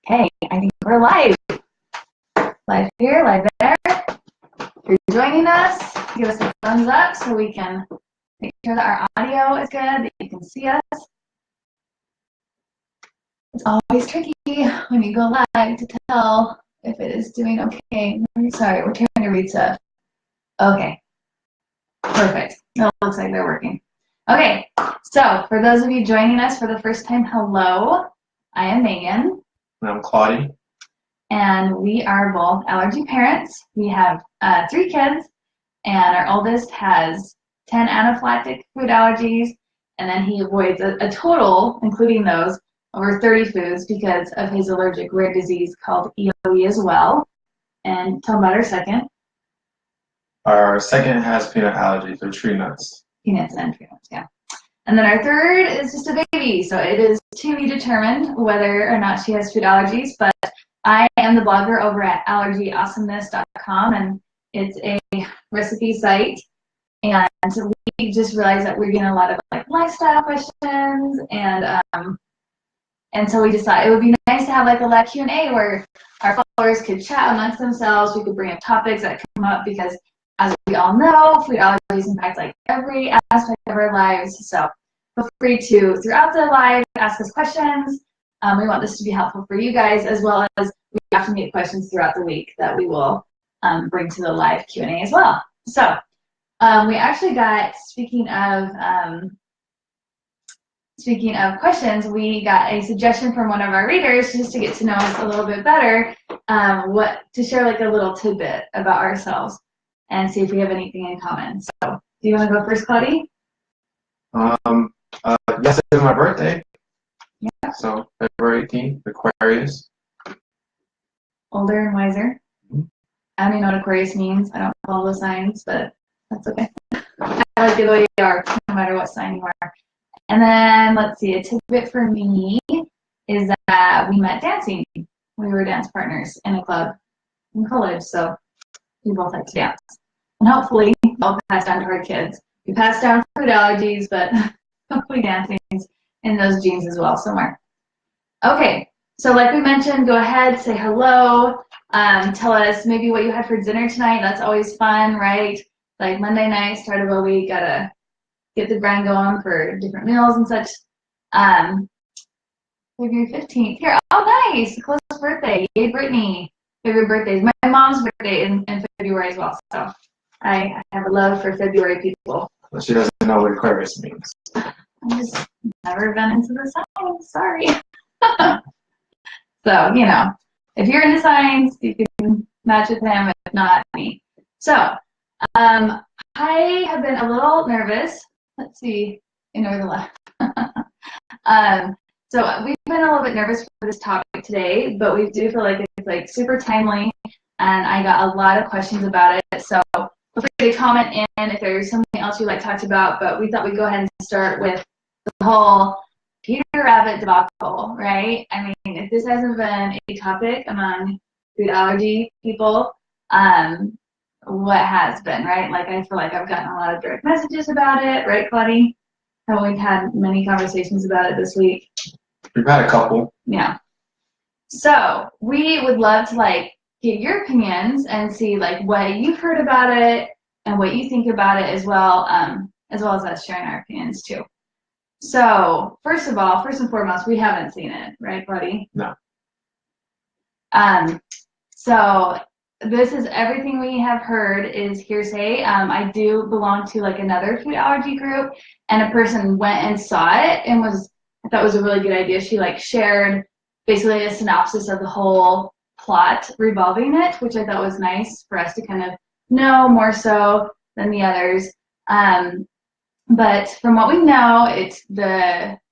Okay, I think we're live. Live here, live there. If you're joining us, give us a thumbs up so we can make sure that our audio is good, that you can see us. It's always tricky when you go live to tell if it is doing okay. Sorry, we're trying to read stuff. Okay, perfect. It looks like they're working. Okay, so for those of you joining us for the first time, hello. I am Megan. And I'm Claudia. And we are both allergy parents. We have 3 kids, and our oldest has 10 anaphylactic food allergies, and then he avoids a total, including those, over 30 foods because of his allergic rare disease called EOE as well. And tell them about our second. Our second has peanut allergy for tree nuts. Peanuts and tree nuts, yeah. And then our third is just a baby, so it is to be determined whether or not she has food allergies, but I am the blogger over at allergyawesomeness.com, and it's a recipe site, and we just realized that we're getting a lot of like lifestyle questions, and so we just thought it would be nice to have like a live Q&A where our followers could chat amongst themselves. We could bring up topics that come up because, as we all know, food allergies impact like every aspect of our lives. So feel free to, throughout the live, ask us questions. We want this to be helpful for you guys, as well as we often get questions throughout the week that we will bring to the live Q&A as well. So we actually got, speaking of questions, we got a suggestion from one of our readers just to get to know us a little bit better, to share like a little tidbit about ourselves and see if we have anything in common. So do you want to go first, Claudia? Yes, it's my birthday. Yeah. So February 18th, Aquarius. Older and wiser. Mm-hmm. I don't even know what Aquarius means. I don't follow the signs, but that's okay. I like the way you are, no matter what sign you are. And then, let's see, a tidbit for me is that we met dancing. We were dance partners in a club in college, so we both like to dance. And hopefully, we'll pass down to our kids. We pass down food allergies, but hopefully dancing in those genes as well somewhere. Okay, so like we mentioned, go ahead, say hello, tell us maybe what you had for dinner tonight. That's always fun, right? Like Monday night, start of a week, gotta get the grind going for different meals and such. February 15th, here, oh nice, close birthday, yay Brittany. Favorite birthdays. My mom's birthday in February as well, so I have a love for February people. Well, she doesn't know what Aquarius means. I've just never been into the science, sorry. So, you know, if you're into science, you can match with him, if not me. So, I have been a little nervous. Let's see, in or the left. So we've been a little bit nervous for this topic today, but we do feel like it's like super timely, and I got a lot of questions about it. So feel free to comment in if there's something else you'd like talked about, but we thought we'd go ahead and start with the whole Peter Rabbit debacle, right? I mean, if this hasn't been a topic among food allergy people, what has been, right? Like, I feel like I've gotten a lot of direct messages about it, right, Claudia? And we've had many conversations about it this week. We've had a couple. Yeah. So we would love to like get your opinions and see like what you've heard about it and what you think about it as well as us sharing our opinions too. So first of all, first and foremost, we haven't seen it, right, Claudia? No. So this is everything we have heard is hearsay. I do belong to like another food allergy group, and a person went and saw it and I thought it was a really good idea. She like shared basically a synopsis of the whole plot revolving it, which I thought was nice for us to kind of know more so than the others. But from what we know, I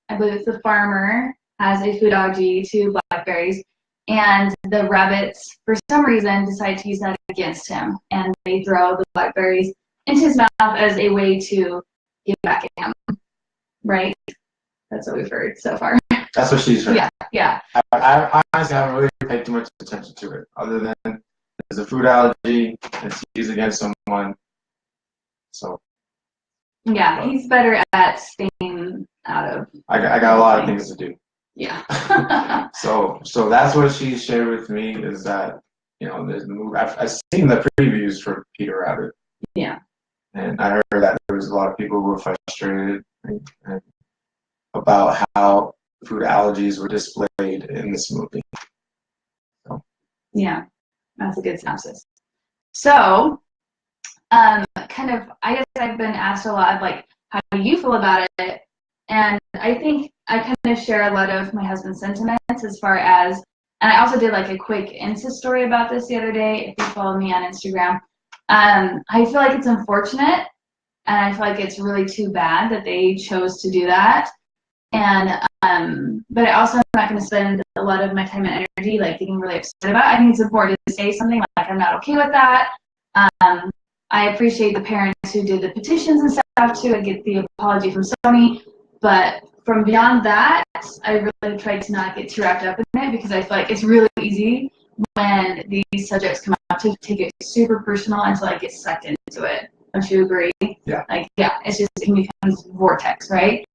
believe it's the farmer has a food allergy to blackberries, and the rabbits, for some reason, decide to use that against him, and they throw the blackberries into his mouth as a way to get back at him, right? That's what we've heard so far. That's what she's heard. Yeah. I honestly haven't really paid too much attention to it, other than there's a food allergy, it's used against someone, so. Yeah, he's better at staying out of. I got a lot of things to do. Yeah. So that's what she shared with me, is that, you know, there's the movie. I've seen the previews for Peter Rabbit. Yeah. And I heard that there was a lot of people who were frustrated and about how food allergies were displayed in this movie. So. Yeah, that's a good synopsis. So, I guess I've been asked a lot of like, how do you feel about it? And I think I kind of share a lot of my husband's sentiments as far as, and I also did like a quick Insta story about this the other day, if you follow me on Instagram. I feel like it's unfortunate, and I feel like it's really too bad that they chose to do that. And but I also am not going to spend a lot of my time and energy like getting really upset about it. I think it's important to say something like I'm not okay with that. I appreciate the parents who did the petitions and stuff to get the apology from Sony, but from beyond that, I really tried to not get too wrapped up in it, because I feel like it's really easy when these subjects come up to take it super personal and to like get sucked into it. Don't you agree? Yeah. Like, yeah, it's just, it can become this vortex, right?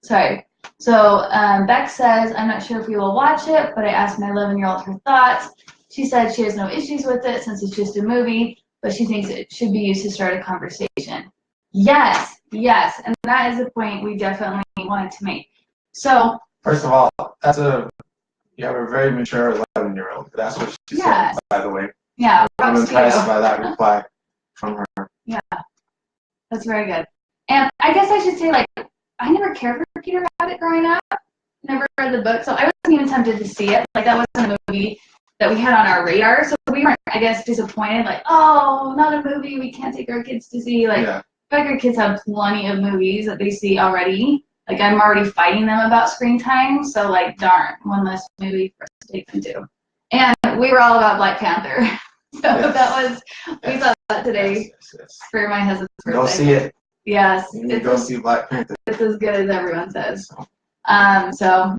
Sorry. So Beck says, I'm not sure if we will watch it, but I asked my 11-year-old her thoughts. She said she has no issues with it since it's just a movie, but she thinks it should be used to start a conversation. Yes, yes, and that is the point we definitely wanted to make. So, first of all, you have a very mature 11-year-old. That's what she said, by the way. Yeah, I'm impressed by that reply from her. Yeah, that's very good. And I guess I should say, like, I never cared for Peter Rabbit growing up. Never read the book, so I wasn't even tempted to see it. Like, that wasn't a movie that we had on our radar, so we weren't, I guess, disappointed. Like, oh, not a movie we can't take our kids to see. Like, I feel like our kids have plenty of movies that they see already. Like, I'm already fighting them about screen time, so, like, darn, one less movie for us to take them to. And we were all about Black Panther. So that was, we saw that today for my husband's birthday. Go see it. Yes. You need to go see Black Panther. It's as good as everyone says. So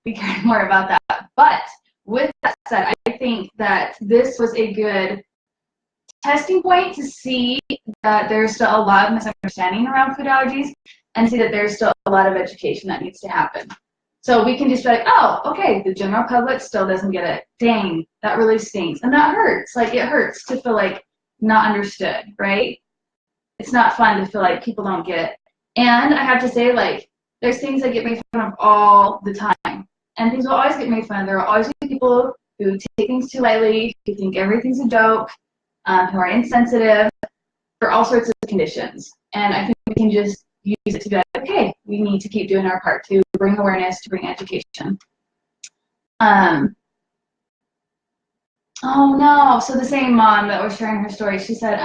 we care more about that. But with that said, I think that this was a good testing point to see that there's still a lot of misunderstanding around food allergies, and see that there's still a lot of education that needs to happen. So we can just be like, oh, okay, the general public still doesn't get it. Dang, that really stinks. And that hurts. Like, it hurts to feel like not understood, right? It's not fun to feel like people don't get it. And I have to say, like, there's things that get made fun of all the time. And things will always get made fun of. There will always be people who take things too lightly, who think everything's a joke, who are insensitive for all sorts of conditions. And I think we can just use it to be like, okay, we need to keep doing our part to bring awareness, to bring education. Oh no, so the same mom that was sharing her story, she said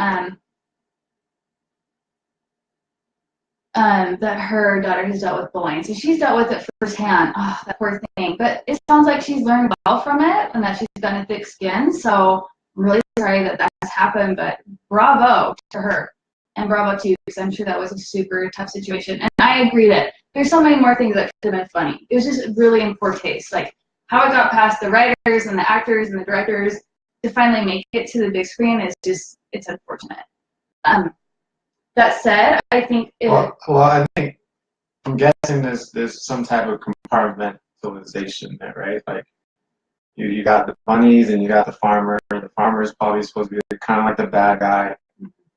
that her daughter has dealt with bullying. So she's dealt with it firsthand. Oh, that poor thing. But it sounds like she's learned well from it and that she's gotten a thick skin. So I'm really sorry that that has happened, but bravo to her. And bravo to you, because I'm sure that was a super tough situation. And I agree that there's so many more things that could have been funny. It was just really in poor taste. Like, how it got past the writers and the actors and the directors to finally make it to the big screen is just, it's unfortunate. That said, I think well, I think, I'm guessing there's some type of compartmentalization there, right? Like, you got the bunnies and you got the farmer. The farmer is probably supposed to be kind of like the bad guy.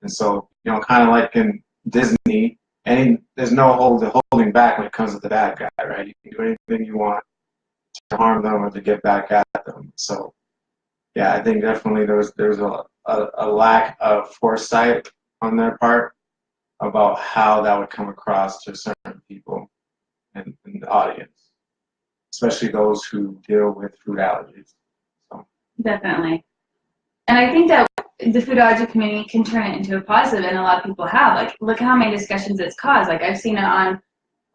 And so, you know, kind of like in Disney, there's no holding back when it comes to the bad guy, right? You can do anything you want to harm them or to get back at them. So, yeah, I think definitely there's a lack of foresight on their part about how that would come across to certain people in the audience, especially those who deal with food allergies. So. Definitely. And I think that the food allergy community can turn it into a positive, and a lot of people have. Like, look how many discussions it's caused. Like, I've seen it on,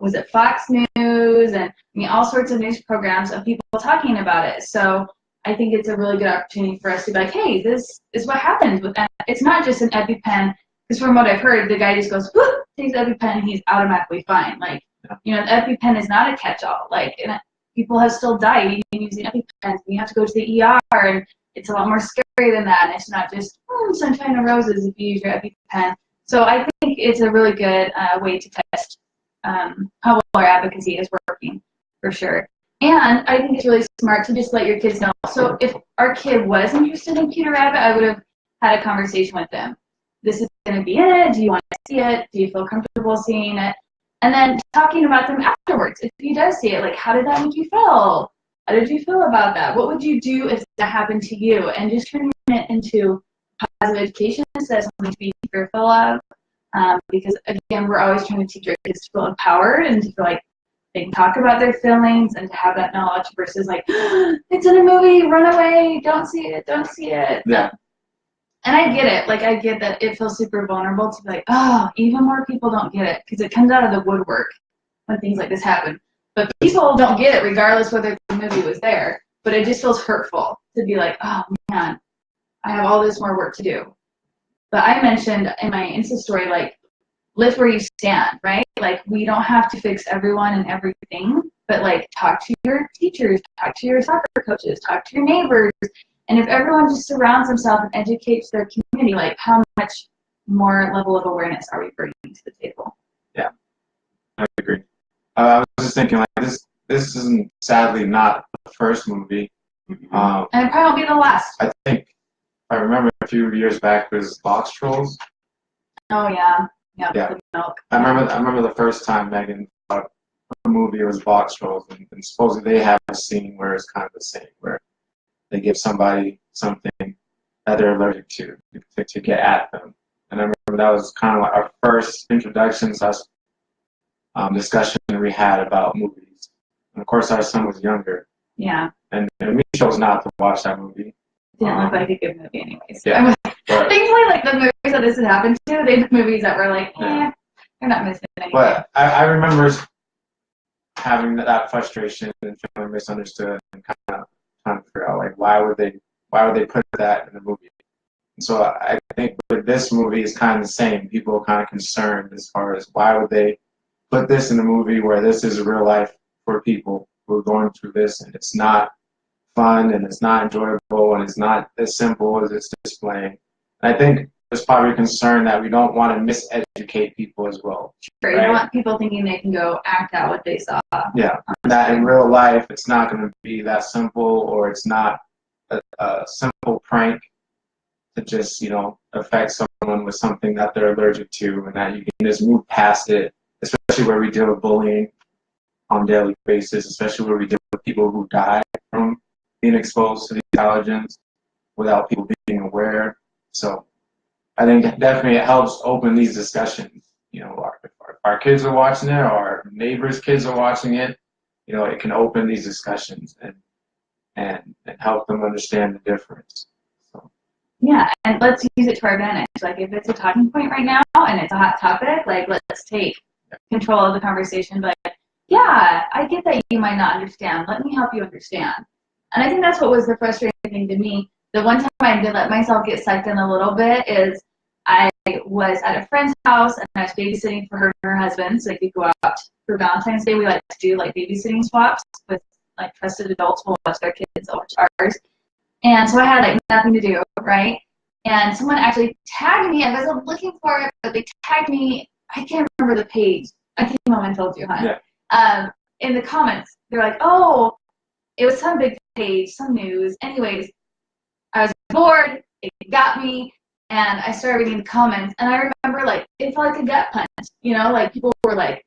was it Fox News, and I mean, all sorts of news programs of people talking about it. So I think it's a really good opportunity for us to be like, hey, this is what happens with that. It's not just an EpiPen, because from what I've heard, the guy just goes, whoop, takes EpiPen, and he's automatically fine. Like, you know, the EpiPen is not a catch-all. Like, and people have still died using EpiPens. You have to go to the ER, and it's a lot more scary than that, and it's not just sunshine and roses if you use your EpiPen. So I think it's a really good way to test how well our advocacy is working for sure. And I think it's really smart to just let your kids know. So if our kid was interested in Peter Rabbit, I would have had a conversation with them. This is going to be in it. Do you want to see it? Do you feel comfortable seeing it? And then talking about them afterwards. If he does see it, like, how did that make you feel? How did you feel about that? What would you do if that happened to you? And just turning it into positive education instead of something to be fearful of. Because, again, we're always trying to teach our kids to feel empowered and to feel like they can talk about their feelings and to have that knowledge versus like, it's in a movie, run away, don't see it, don't see it. Yeah. And I get it. Like, I get that it feels super vulnerable to be like, oh, even more people don't get it because it comes out of the woodwork when things like this happen. But people don't get it regardless whether the movie was there. But it just feels hurtful to be like, oh, man, I have all this more work to do. But I mentioned in my Insta story, like, live where you stand, right? Like, we don't have to fix everyone and everything, but, like, talk to your teachers, talk to your soccer coaches, talk to your neighbors. And if everyone just surrounds themselves and educates their community, like, how much more level of awareness are we bringing to the table? Yeah, I agree. I was just thinking, like, this isn't, sadly, not the first movie. Mm-hmm. And it probably won't be the last. I think, if I remember a few years back, it was Box Trolls. Oh, yeah. Yeah. I remember the first time Megan thought a movie was Box Trolls, and supposedly they have a scene where it's kind of the same, where they give somebody something that they're allergic to get at them. And I remember that was kind of like our first introduction to us, discussion we had about movies. And of course, our son was younger. Yeah. And we chose not to watch that movie. It didn't look like a good movie anyways. Yeah. Thankfully, like, the movies that this had happened to, they've been movies that were like, they're not missing anything. But I remember having that frustration and feeling misunderstood and kind of trying to figure out, like, why would they put that in the movie? And so I think with this movie is kind of the same. People are kind of concerned as far as why would they put this in the movie where this is real life for people who are going through this, and it's not fun and it's not enjoyable and it's not as simple as it's displaying. And I think there's probably a concern that we don't want to miseducate people as well. Sure, right? You don't want people thinking they can go act out what they saw. Yeah, that in real life it's not going to be that simple, or it's not a simple prank to just, affect someone with something that they're allergic to, and that you can just move past it, especially where we deal with bullying on a daily basis, especially where we deal with people who die from being exposed to these allergens without people being aware. So I think definitely it helps open these discussions. If our kids are watching it, or our neighbors' kids are watching it, it can open these discussions and help them understand the difference. So. Yeah, and let's use it to our advantage. Like, if it's a talking point right now and it's a hot topic, like, let's take control of the conversation. But yeah, I get that you might not understand. Let me help you understand. And I think that's what was the frustrating thing to me. The one time I did let myself get sucked in a little bit is I was at a friend's house and I was babysitting for her and her husband. So they could go out for Valentine's Day. We like to do like babysitting swaps with like trusted adults. We'll watch their kids, they'll watch ours. And so I had like nothing to do, right? And someone actually tagged me. I wasn't looking for it, but they tagged me. I can't remember the page. I came home and told you, huh? Yeah. In the comments, they're like, oh, it was some big page, some news. Anyways, I was bored. It got me. And I started reading the comments. And I remember, like, it felt like a gut punch. Like, people were like,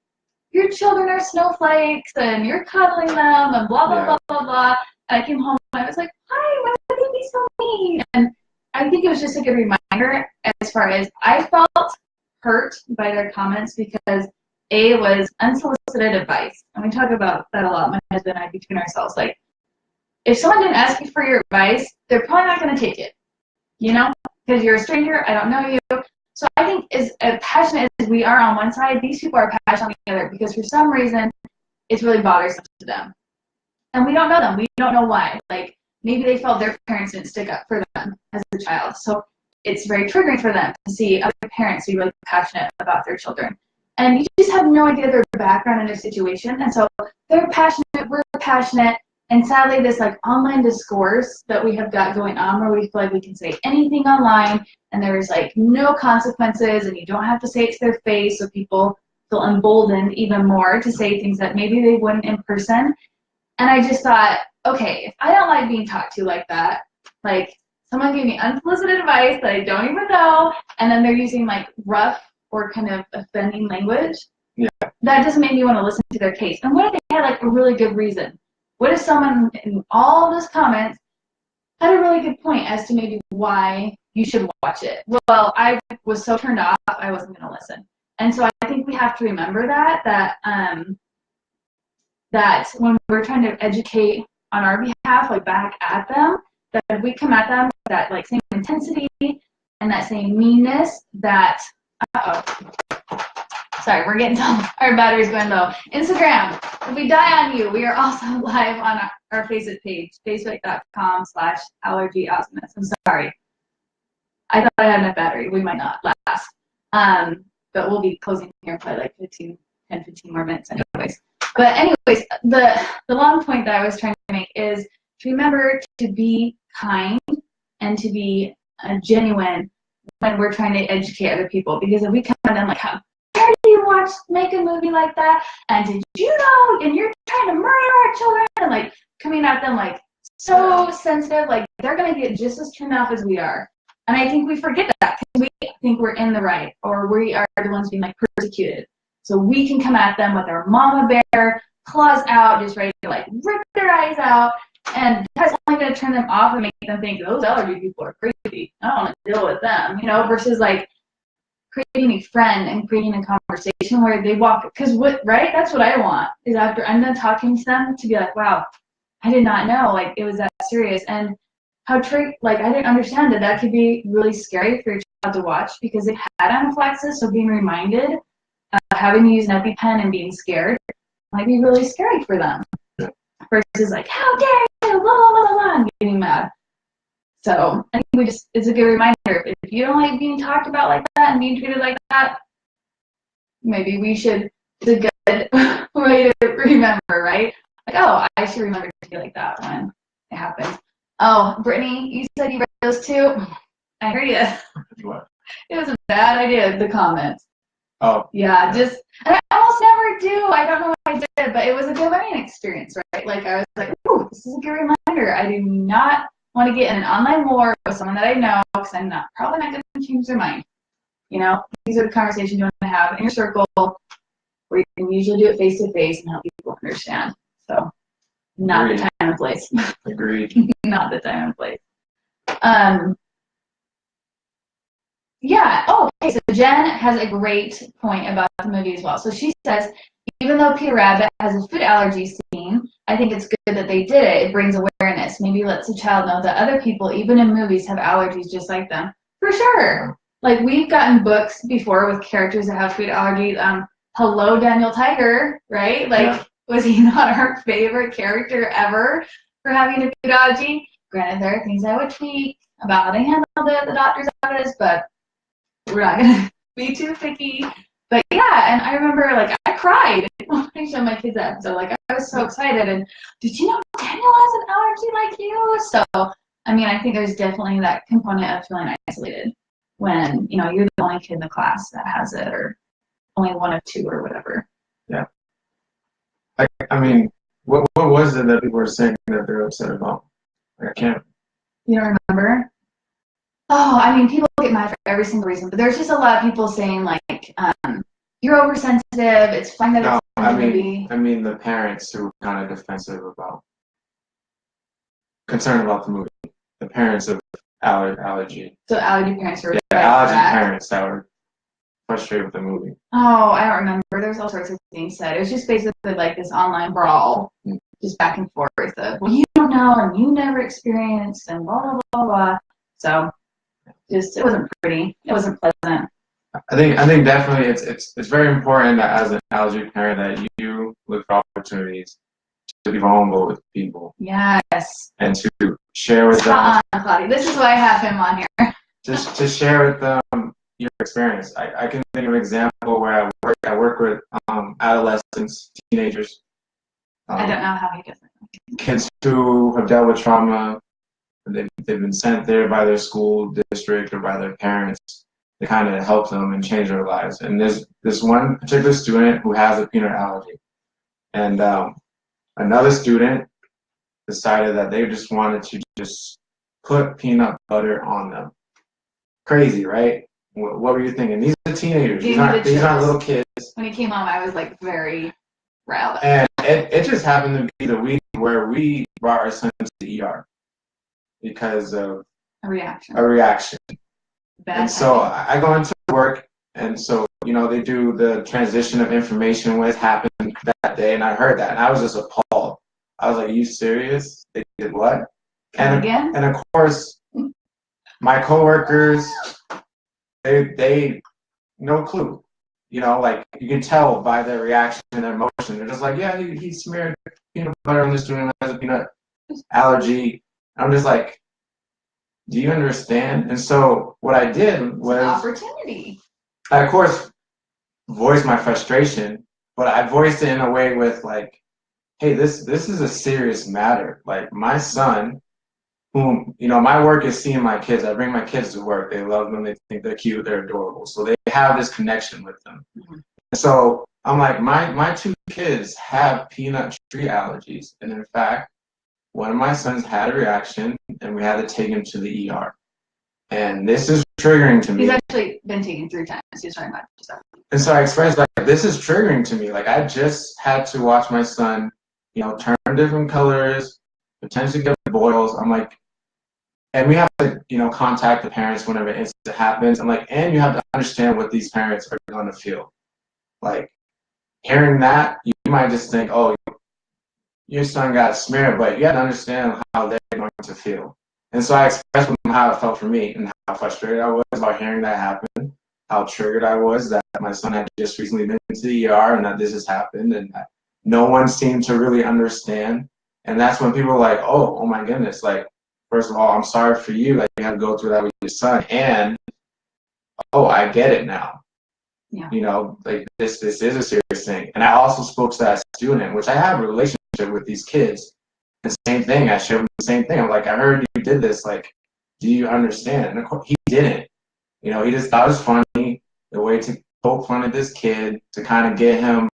your children are snowflakes, and you're cuddling them, and blah, blah, blah, blah, blah. And I came home, and I was like, hi, why would they be so mean? And I think it was just a good reminder as far as I felt hurt by their comments because it was unsolicited advice. And we talk about that a lot, my husband and I, between ourselves. Like, if someone didn't ask you for your advice, they're probably not going to take it, because you're a stranger, I don't know you. So I think as passionate as we are on one side, these people are passionate on the other because for some reason it's really bothersome to them. And we don't know them. We don't know why. Like, maybe they felt their parents didn't stick up for them as a child. So it's very triggering for them to see other parents be really passionate about their children. And you just have no idea their background and their situation. And so they're passionate, we're passionate. And sadly, this like online discourse that we have got going on where we feel like we can say anything online and there's like no consequences and you don't have to say it to their face so people feel emboldened even more to say things that maybe they wouldn't in person. And I just thought, okay, if I don't like being talked to like that, like someone gave me unsolicited advice that I don't even know, and then they're using like rough or kind of offending language, that doesn't make me want to listen to their case. And what if they had like a really good reason? What if someone in all those comments had a really good point as to maybe why you should watch it? Well, I was so turned off, I wasn't going to listen. And so I think we have to remember that when we're trying to educate on our behalf, like back at them, that if we come at them with that like same intensity and that same meanness, that sorry, we're getting our battery's going low. Instagram, if we die on you, we are also live on our facets page, facebook.com/allergyawesomeness. I'm sorry. I thought I had enough battery. We might not last. But we'll be closing here in probably like 10, 15 more minutes anyways. But anyways, the long point that I was trying to make is to remember to be kind and to be genuine when we're trying to educate other people. Because if we come at them like, how dare you make a movie like that? And did you know? And you're trying to murder our children? And like coming at them like so sensitive, like they're going to get just as turned off as we are. And I think we forget that because we think we're in the right, or we are the ones being like persecuted. So we can come at them with our mama bear, claws out, just ready to like rip their eyes out. And that's only going to turn them off and make them think those allergy people are crazy. I don't want to deal with them, you know, versus like creating a friend and creating a conversation where they walk, because right? That's what I want, is after I'm done talking to them to be like, wow, I did not know, like it was that serious. And how like I didn't understand that could be really scary for your child to watch because they had anaphylaxis, so being reminded having to use an EpiPen and being scared might be really scary for them. Yeah. Versus like, how dare you, blah, blah, blah, blah, and getting mad. So I think it's a good reminder. If you don't like being talked about like that and being treated like that, maybe it's a good way to remember, right? Like, oh, I should remember to be like that when it happens. Oh, Brittany, you said you read those too? I heard you. What? It was a bad idea, the comments. Oh. Yeah, and I almost never do. I don't know what I did, but it was a good learning experience, right? Like, I was like, ooh, this is a good reminder. I do not want to get in an online war with someone that I know because I'm probably not going to change their mind. You know, these are the conversations you want to have in your circle where you can usually do it face to face and help people understand. So, not Agreed. The time and place. Agreed. Not the time and place. Yeah. Oh, okay. So Jen has a great point about the movie as well. So she says, even though Peter Rabbit has a food allergy scene, I think it's good that they did it. It brings awareness. Maybe lets the child know that other people, even in movies, have allergies just like them. For sure. Like, we've gotten books before with characters that have food allergies. Hello, Daniel Tiger, right? Like, yeah. Was he not our favorite character ever for having a food allergy? Granted, there are things I would tweak about how they handled it, the doctor's office, but we're not going to be too picky. But yeah, and I remember, like, I cried when I showed my kids that episode. Like, I was so excited. And did you know Daniel has an allergy like you? So, I mean, I think there's definitely that component of feeling isolated when, you know, you're the only kid in the class that has it, or only one of two or whatever. Yeah. I mean, what was it that people were saying that they're upset about? Like, I can't. You don't remember? Oh, I mean, people get mad for every single reason, but there's just a lot of people saying, like, you're oversensitive, it's fine that it's in the movie. I mean, the parents who were kind of defensive concerned about the movie. The parents of Allergy. So allergy parents were allergy parents that were frustrated with the movie. Oh, I don't remember. There's all sorts of things said. It was just basically like this online brawl, just back and forth of, well, you don't know, and you never experienced, and blah, blah, blah, blah. So, it wasn't pretty. It wasn't pleasant. I think definitely it's very important that as an allergy parent that you look for opportunities to be vulnerable with people. Yes. And to share with them. Claudia. This is why I have him on here. Just to share with them your experience. I can think of an example where I work with adolescents, teenagers. I don't know how he does it. Kids who have dealt with trauma. They've been sent there by their school district or by their parents. to kind of help them and change their lives. And there's this one particular student who has a peanut allergy. And another student decided that they just wanted to just put peanut butter on them. Crazy, right? What were you thinking? These are teenagers. These aren't little kids. When he came home, I was like very riled up. And it just happened to be the week where we brought our son to the ER because of a reaction. And so I go into work, and so, you know, they do the transition of information what happened that day, and I heard that, and I was just appalled. I was like, are you serious? They did what? And of course, my coworkers, they no clue. You know, like, you can tell by their reaction and their emotion. They're just like, yeah, he smeared peanut butter on this student who has a peanut allergy. I'm just like, do you understand? And so what I did was... An opportunity. I, of course, voiced my frustration, but I voiced it in a way with, like, hey, this is a serious matter. Like, my son, whom, you know, my work is seeing my kids. I bring my kids to work. They love them. They think they're cute. They're adorable. So they have this connection with them. Mm-hmm. So I'm like, my two kids have peanut tree allergies. And in fact, one of my sons had a reaction, and we had to take him to the ER. And this is triggering to me. He's actually been taken 3 times. He's trying not to stuff. And so I expressed, like, this is triggering to me. Like, I just had to watch my son, you know, turn different colors, potentially get boils. I'm like, and we have to, you know, contact the parents whenever it happens. I'm like, and you have to understand what these parents are going to feel. Like, hearing that, you might just think, oh, your son got smeared, but you have to understand how they're going to feel. And so I expressed with them how it felt for me and how frustrated I was about hearing that happen, how triggered I was that my son had just recently been to the ER and that this has happened, and that no one seemed to really understand. And that's when people were like, oh my goodness, like, first of all, I'm sorry for you, like, you had to go through that with your son, and, oh, I get it now. Yeah. You know, like, this is a serious thing. And I also spoke to that student, which I have a relationship with these kids. The same thing, I shared the same thing. I'm like, I heard you did this, like, do you understand? And of course, he didn't. You know, he just thought it was funny, the way to poke fun at this kid, to kind of get him,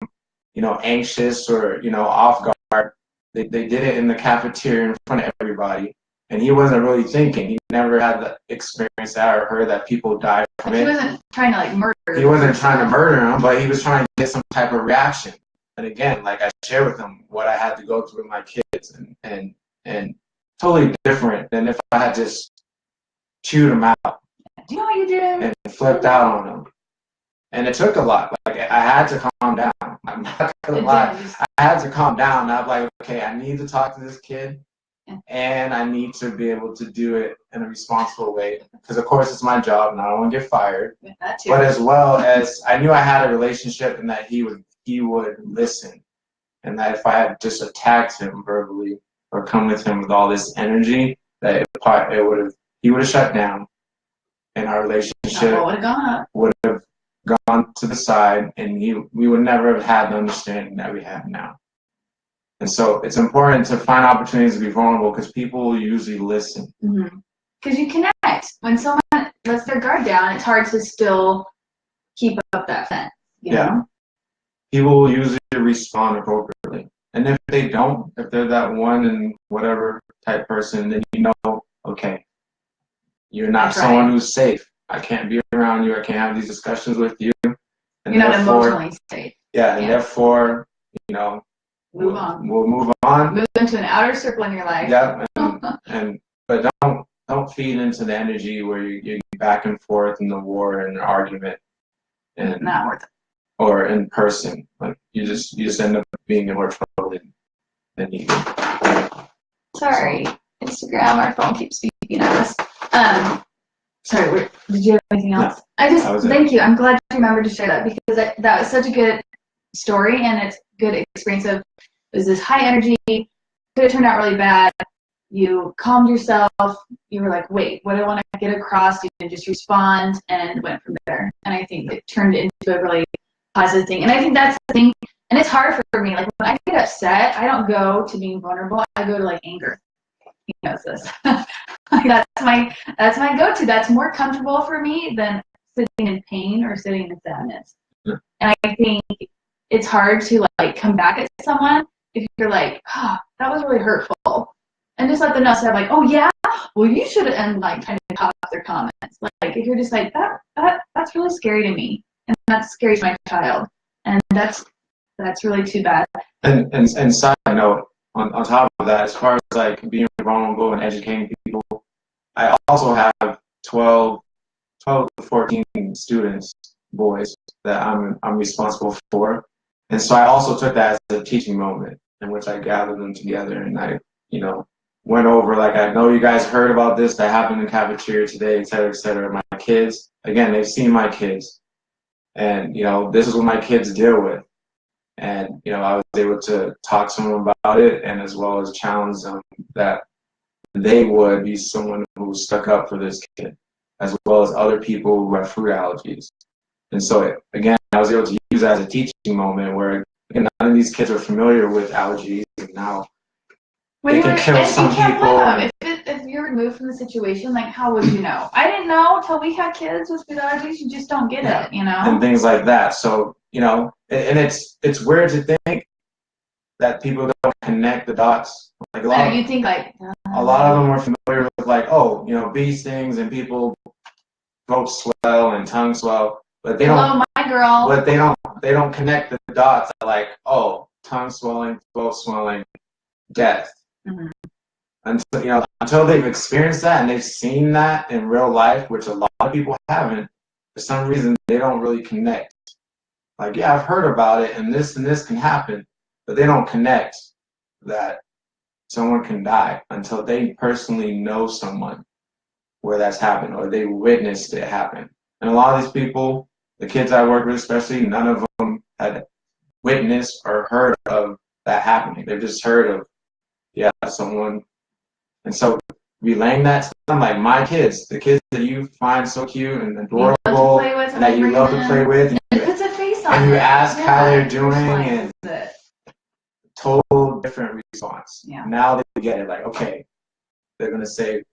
you know, anxious or, you know, off guard. They did it in the cafeteria in front of everybody. And he wasn't really thinking. He never had the experience that or heard that people died from it. He wasn't trying to, like, murder. He wasn't trying to murder him, but he was trying to get some type of reaction. And again, like, I share with him what I had to go through with my kids, and totally different than if I had just chewed them out. Do you know what you did? And flipped out on them. And it took a lot. Like, I had to calm down. I'm not gonna lie. I had to calm down. I'm like, okay, I need to talk to this kid. And I need to be able to do it in a responsible way, because of course it's my job and I don't want to get fired. But as well as I knew I had a relationship and that he would listen, and that if I had just attacked him verbally or come with him with all this energy, that he would have shut down, and our relationship would have gone to the side, and we would never have had the understanding that we have now. And so it's important to find opportunities to be vulnerable, because people usually listen. Because you connect. When someone lets their guard down, it's hard to still keep up that fence. You know? People will usually respond appropriately. And if they don't, if they're that one and whatever type person, then you know, okay, you're not someone who's safe. I can't be around you. I can't have these discussions with you. And you're not emotionally safe. Yeah, and therefore, you know, we'll move on. Move into an outer circle in your life. Yeah, but don't feed into the energy where you're back and forth in the war and the argument, and not worth it. Or in person, like you just end up being in more trouble than you do. Sorry, Instagram, our phone keeps beeping at us. Sorry, did you have anything else? No, thank you. I'm glad you remembered to share that, because that was such a good story, and it's good experience of, it was this high energy, could have turned out really bad. You calmed yourself. You were like, wait, what do I want to get across? You can just respond, and went from there. And I think it turned into a really positive thing. And I think that's the thing. And it's hard for me. Like, when I get upset, I don't go to being vulnerable. I go to, like, anger. He knows this. That's my go-to. That's more comfortable for me than sitting in pain or sitting in sadness. And I think it's hard to like come back at someone if you're like, that was really hurtful. And just let them know, so like, oh yeah, well you should have, and like kind of pop their comments. Like if you're just like, that's really scary to me, and that's scary to my child, and that's really too bad. And side note, on top of that, as far as like being vulnerable and educating people, I also have 12 to 14 students, boys, that I'm responsible for. And so I also took that as a teaching moment in which I gathered them together and I, went over, like, I know you guys heard about this that happened in the cafeteria today, et cetera, et cetera. My kids, again, they've seen my kids. And, this is what my kids deal with. And, I was able to talk to them about it and as well as challenge them that they would be someone who stuck up for this kid, as well as other people who have food allergies. And so, again, I was able to use that as a teaching moment where, again, none of these kids are familiar with allergies, and now they can kill some people. If you're removed from the situation, like, how would you know? I didn't know until we had kids with food allergies. You just don't get it, And things like that. So, and it's weird to think that people don't connect the dots. Like a lot of them are familiar with like, bee stings and people throat swell and tongue swell, but they don't. My girl. But they don't connect the dots. Like, tongue swelling, throat swelling, death. Mm-hmm. Until they've experienced that and they've seen that in real life, which a lot of people haven't. For some reason, they don't really connect. Like, yeah, I've heard about it, and this can happen, but they don't connect that someone can die until they personally know someone where that's happened or they witnessed it happen. And a lot of these people, the kids I work with especially, none of them had witnessed or heard of that happening. They've just heard of, someone. And so relaying that to them, like my kids, the kids that you find so cute and adorable, and that you love to play with, and puts a face on and you it. ask how they're doing, and total different response. Yeah. Now they get it, like, okay, they're gonna say,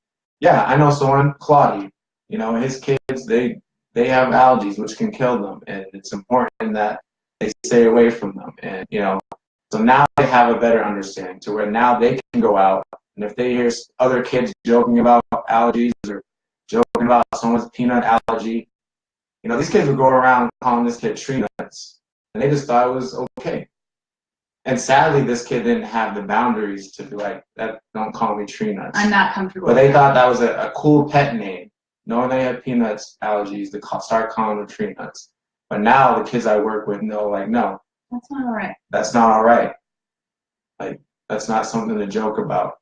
I know someone, Claudia, his kids, they have allergies which can kill them, and it's important that they stay away from them. And so now they have a better understanding to where now they can go out, and if they hear other kids joking about allergies or joking about someone's peanut allergy, these kids would go around calling this kid tree nuts, and they just thought it was okay. And sadly, this kid didn't have the boundaries to be like, that, don't call me tree nuts. I'm not comfortable. But they thought that was a cool pet name. Knowing they have peanuts allergies, they start calling them tree nuts. But now the kids I work with know, like, no. That's not all right. That's not all right. Like, that's not something to joke about.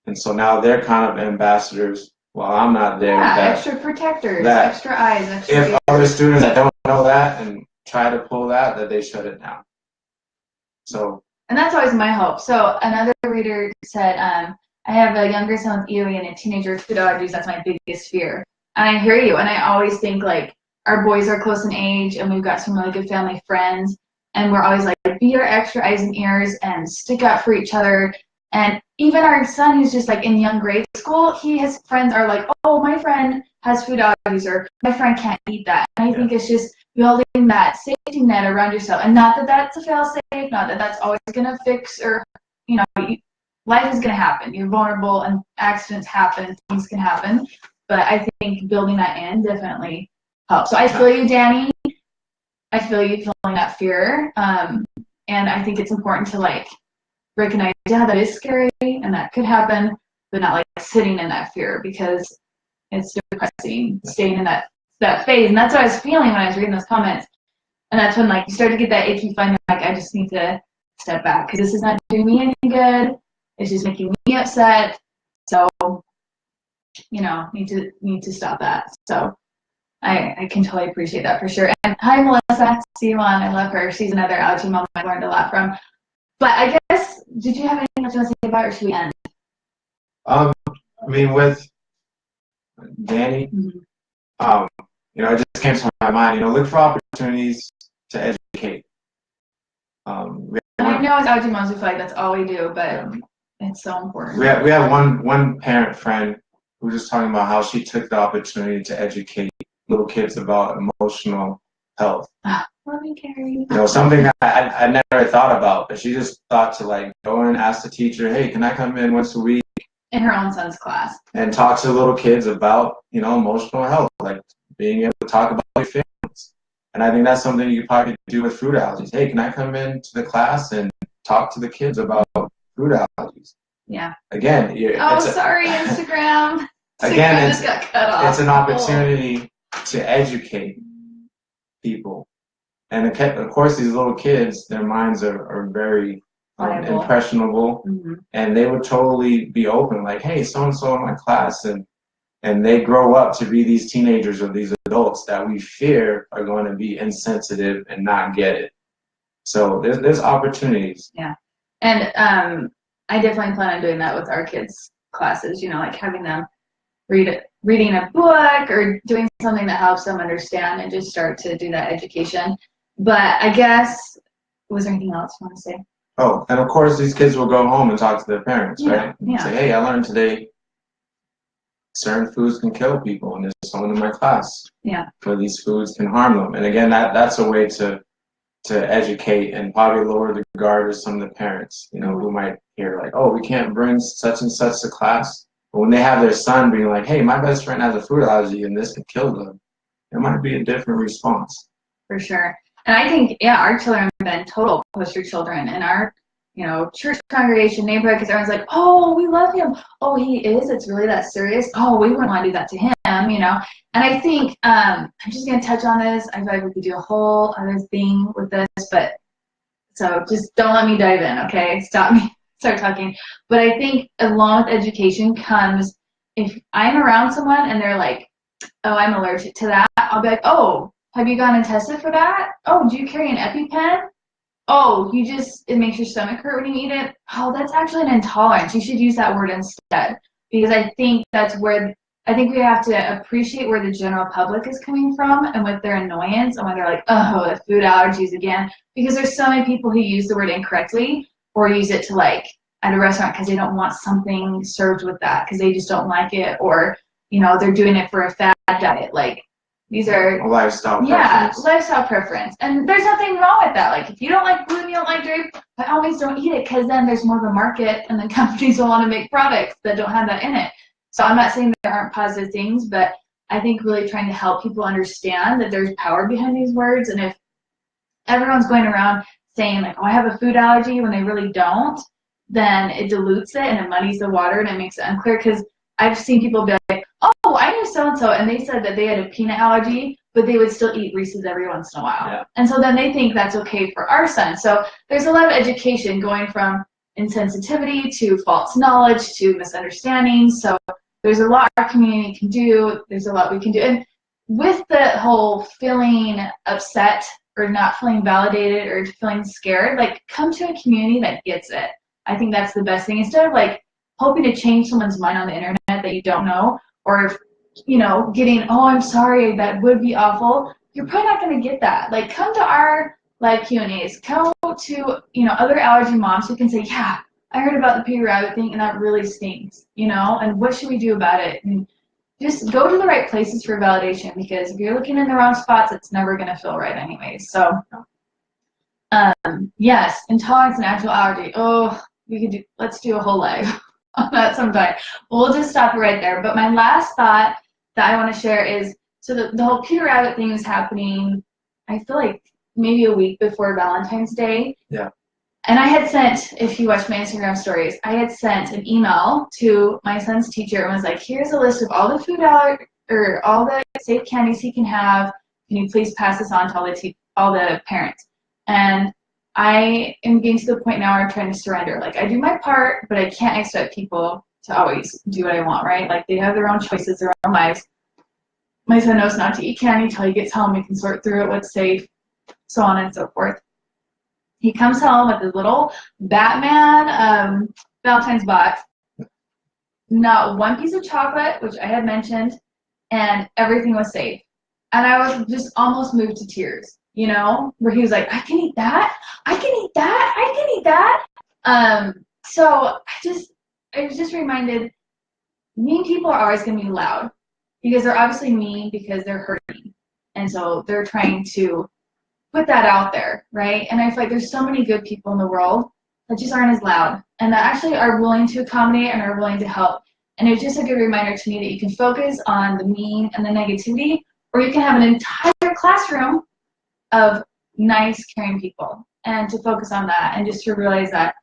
And so now they're kind of ambassadors while I'm not there. Yeah, extra protectors, extra eyes, if other students that don't know that and try to pull that they shut it down. So. And that's always my hope. So another reader said, I have a younger son with EOE and a teenager with food allergies. That's my biggest fear. And I hear you. And I always think, like, our boys are close in age and we've got some really good family friends. And we're always like, be our extra eyes and ears and stick up for each other. And even our son, who's just like in young grade school, his friends are like, oh, my friend has food allergies, or my friend can't eat that. And I think it's just building that safety net around yourself. And not that that's a fail-safe, not that that's always going to fix, or, life is going to happen. You're vulnerable and accidents happen, things can happen. But I think building that in definitely helps. So I feel you, Danny. I feel you feeling that fear. And I think it's important to, like, recognize, that is scary and that could happen, but not like sitting in that fear, because it's depressing, staying in that phase. And that's what I was feeling when I was reading those comments. And that's when, like, you start to get that icky feeling, like, I just need to step back because this is not doing me any good. It's just making me upset. So, need to stop that. So I can totally appreciate that for sure. And hi, Melissa. See you on. I love her. She's another allergy mom I learned a lot from. But I guess, did you have anything else you want to say about, or should we end? With Danny, it just came to my mind, look for opportunities to educate. I know as allergy moms, we feel like that's all we do, but it's so important. We have one parent friend who was just talking about how she took the opportunity to educate little kids about emotional health. Love you, Carrie. You know, something that I never thought about, but she just thought to like go and ask the teacher, hey, can I come in once a week? In her own son's class. And talk to little kids about, you know, emotional health, like being able to talk about your feelings. And I think that's something you probably do with food allergies. Hey, can I come into the class and talk to the kids about food allergies? Yeah. Again, sorry, Instagram. Again, just got cut off. It's an opportunity to educate people. And of course, these little kids, their minds are very impressionable, and they would totally be open, like, hey, so-and-so in my class, and they grow up to be these teenagers or these adults that we fear are going to be insensitive and not get it. So there's opportunities. Yeah. And I definitely plan on doing that with our kids' classes, you know, like having them reading a book or doing something that helps them understand and just start to do that education. But I guess, was there anything else you want to say? Oh, and of course, these kids will go home and talk to their parents, right? Yeah. Say, hey, I learned today certain foods can kill people, and there's someone in my class where these foods can harm them. And again, that's a way to educate and probably lower the guard of some of the parents, you know, who might hear like, oh, we can't bring such and such to class. But when they have their son being like, hey, my best friend has a food allergy and this could kill them, it might be a different response. For sure. And I think, our children have been total poster children in our, you know, church congregation, neighborhood, because everyone's like, oh, we love him. Oh, he is? It's really that serious? Oh, we wouldn't want to do that to him, you know? And I think, I'm just going to touch on this. I feel like we could do a whole other thing with this, but so just don't let me dive in, okay? Stop me, start talking. But I think along with education comes, if I'm around someone and they're like, oh, I'm allergic to that, I'll be like, oh, have you gone and tested for that? Oh, do you carry an EpiPen? Oh, it makes your stomach hurt when you eat it? Oh, that's actually an intolerance. You should use that word instead. Because I think we have to appreciate where the general public is coming from and with their annoyance and when they're like, oh, the food allergies again. Because there's so many people who use the word incorrectly or use it to like at a restaurant because they don't want something served with that because they just don't like it, or, you know, they're doing it for a fad diet. Like, these are a lifestyle preference. Yeah, lifestyle preference. And there's nothing wrong with that. Like, if you don't like gluten, you don't like dairy, by all means don't eat it, because then there's more of a market and then companies will want to make products that don't have that in it. So I'm not saying there aren't positive things, but I think really trying to help people understand that there's power behind these words. And if everyone's going around saying like, oh, I have a food allergy when they really don't, then it dilutes it and it muddies the water and it makes it unclear. Because I've seen people be like, oh, I knew so-and-so, and they said that they had a peanut allergy, but they would still eat Reese's every once in a while. Yeah. And so then they think that's okay for our son. So there's a lot of education going from insensitivity to false knowledge to misunderstanding. So there's a lot our community can do. There's a lot we can do. And with the whole feeling upset or not feeling validated or feeling scared, like, come to a community that gets it. I think that's the best thing. Instead of like hoping to change someone's mind on the internet that you don't know, or, you know, getting, oh, I'm sorry, that would be awful. You're probably not going to get that. Like, come to our live Q&As. Come to, you know, other allergy moms who can say, yeah, I heard about the pea rabbit thing and that really stinks, you know, and what should we do about it? And just go to the right places for validation, because if you're looking in the wrong spots, it's never going to feel right anyways. So, yes, intolerance and actual allergy. Oh, let's do a whole live on that sometime. We'll just stop it right there. But my last thought that I want to share is, so the whole Peter Rabbit thing is happening, I feel like maybe a week before Valentine's Day. Yeah. And I had sent, if you watch my Instagram stories, I had sent an email to my son's teacher and was like, here's a list of all the food or all the safe candies he can have. Can you please pass this on to all the parents? And I am getting to the point now where I'm trying to surrender. Like, I do my part, but I can't expect people to always do what I want, right? Like, they have their own choices, their own lives. My son knows not to eat candy until he gets home. We can sort through it, what's safe, so on and so forth. He comes home with his little Batman Valentine's box, not one piece of chocolate, which I had mentioned, and everything was safe. And I was just almost moved to tears, you know, where he was like, I can eat that, I can eat that, I can eat that. So I was just reminded, mean people are always going to be loud, because they're obviously mean because they're hurting. And so they're trying to put that out there, right? And I feel like there's so many good people in the world that just aren't as loud and that actually are willing to accommodate and are willing to help. And it's just a good reminder to me that you can focus on the mean and the negativity, or you can have an entire classroom of nice, caring people, and to focus on that and just to realize that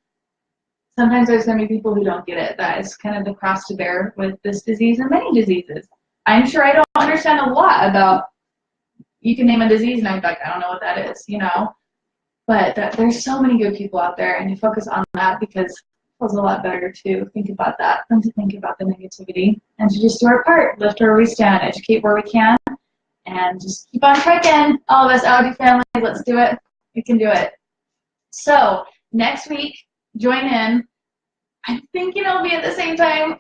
sometimes there's going to be people who don't get it. That is kind of the cross to bear with this disease and many diseases. I'm sure I don't understand a lot about, you can name a disease and I'm like, I don't know what that is, you know. But there's so many good people out there, and to focus on that, because it feels a lot better to think about that than to think about the negativity, and to just do our part, lift where we stand, educate where we can, and just keep on trekking. All of us allergy family, let's do it. We can do it. So next week, join in. I'm thinking it'll be at the same time.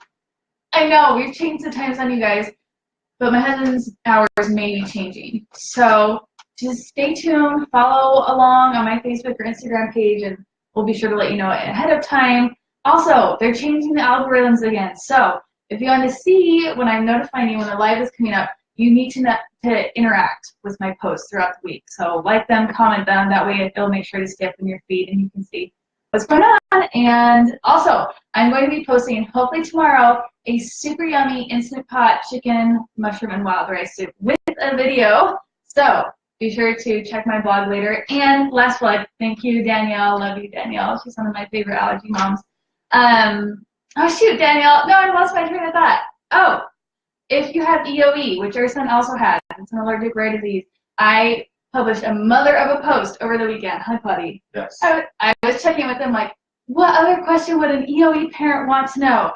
I know we've changed the times on you guys, but my husband's hours may be changing. So just stay tuned, follow along on my Facebook or Instagram page, and we'll be sure to let you know ahead of time. Also, they're changing the algorithms again. So if you want to see when I'm notifying you when the live is coming up, you need to interact with my posts throughout the week. So like them, comment them. That way it'll make sure to stay up in your feed and you can see what's going on. And also, I'm going to be posting, hopefully tomorrow, a super yummy Instant Pot chicken, mushroom, and wild rice soup with a video. So be sure to check my blog later. And last plug, thank you, Danielle. Love you, Danielle. She's one of my favorite allergy moms. Oh, shoot, Danielle. No, I lost my train of thought. Oh, if you have EOE, which our son also has, it's an allergic rare disease, I published a mother of a post over the weekend. Hi, buddy. Yes. I was checking with him like, what other question would an EOE parent want to know?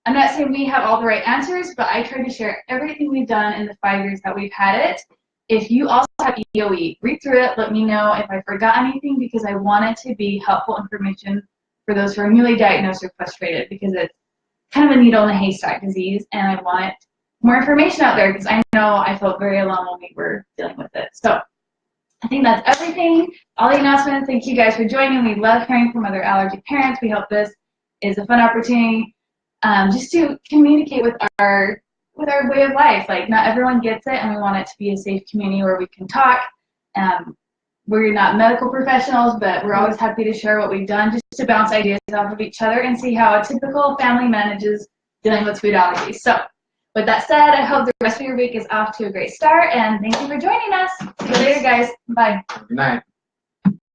I'm not saying we have all the right answers, but I tried to share everything we've done in the 5 years that we've had it. If you also have EOE, read through it, let me know if I forgot anything, because I want it to be helpful information for those who are newly diagnosed or frustrated, because it's kind of a needle in a haystack disease, and I want more information out there because I know I felt very alone when we were dealing with it. So I think that's everything. All the announcements. Thank you guys for joining. We love hearing from other allergy parents. We hope this is a fun opportunity just to communicate with our way of life. Like, not everyone gets it, and we want it to be a safe community where we can talk. We're not medical professionals, but we're always happy to share what we've done just to bounce ideas off of each other and see how a typical family manages dealing with food allergies. So with that said, I hope the rest of your week is off to a great start, and thank you for joining us. See you later, guys. Bye. Good night.